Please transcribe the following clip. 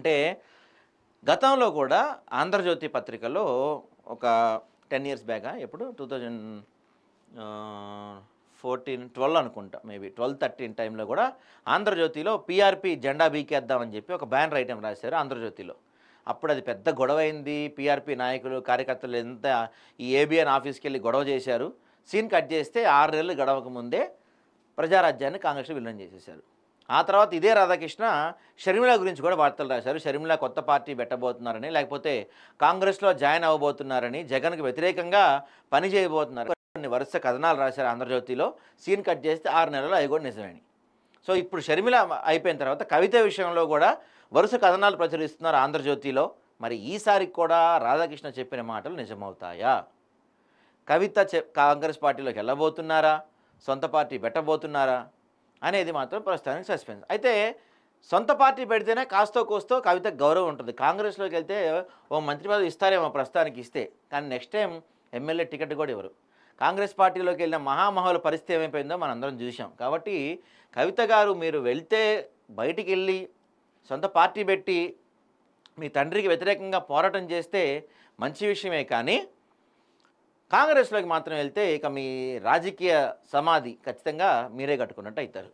అంటే గతంలో కూడా 'ఆంధ్రజ్యోతి' పత్రికలో ఒక 10 ఇయర్స్ బ్యాకా ఎప్పుడు 12 అనుకుంటా, మేబీ 12-13 టైంలో కూడా 'ఆంధ్రజ్యోతి'లో పీఆర్పీ జెండా బీకేద్దామని చెప్పి ఒక బ్యానర్ ఐటెం రాశారు 'ఆంధ్రజ్యోతి'లో. అప్పుడు అది పెద్ద గొడవైంది. పీఆర్పీ నాయకులు, కార్యకర్తలు ఎంత ఈ ఏబీఎన్ ఆఫీస్‌కెళ్ళి గొడవ చేశారు. సీన్ కట్ చేస్తే 6 నెలలు గడవక ముందే ప్రజారాజ్యాన్ని కాంగ్రెస్‌లో విలీనం చేసేశారు. ఆ తర్వాత ఇదే రాధాకృష్ణ షర్మిల గురించి కూడా వార్తలు రాశారు. షర్మిల కొత్త పార్టీ పెట్టబోతున్నారని, లేకపోతే కాంగ్రెస్‌లో జాయిన్ అవ్వబోతున్నారని, జగన్‌కి వ్యతిరేకంగా పని చేయబోతున్నారు. కొన్ని వరుస కథనాలు రాశారు 'ఆంధ్రజ్యోతి'లో. సీన్ కట్ చేస్తే 6 నెలలు అవి కూడా నిజమేని. సో ఇప్పుడు షర్మిల అయిపోయిన తర్వాత కవిత విషయంలో కూడా వరుస కథనాలు ప్రచురిస్తున్నారు 'ఆంధ్రజ్యోతి'లో. మరి ఈసారి కూడా రాధాకృష్ణ చెప్పిన మాటలు నిజమవుతాయా? కవిత కాంగ్రెస్ పార్టీలోకి వెళ్ళబోతున్నారా? సొంత పార్టీ పెట్టబోతున్నారా? అనేది మాత్రం ప్రస్తుతానికి సస్పెన్స్. అయితే సొంత పార్టీ పెడితేనే కాస్తో కోస్తో కవితకు గౌరవం ఉంటుంది. కాంగ్రెస్‌లోకి వెళ్తే ఓ మంత్రి పదవి ఇస్తారేమో ప్రస్తుతానికి ఇస్తే, కానీ నెక్స్ట్ టైం ఎమ్మెల్యే టికెట్ కూడా ఇవ్వరు. కాంగ్రెస్ పార్టీలోకి వెళ్ళిన మహామహుల పరిస్థితి ఏమైపోయిందో మనందరం చూసాం. కాబట్టి కవిత గారు మీరు వెళ్తే బయటికి వెళ్ళి సొంత పార్టీ పెట్టి మీ తండ్రికి వ్యతిరేకంగా పోరాటం చేస్తే మంచి విషయమే, కానీ కాంగ్రెస్‌లోకి మాత్రం వెళ్తే ఇక మీ రాజకీయ సమాధి ఖచ్చితంగా మీరే కట్టుకున్నట్టు అవుతారు.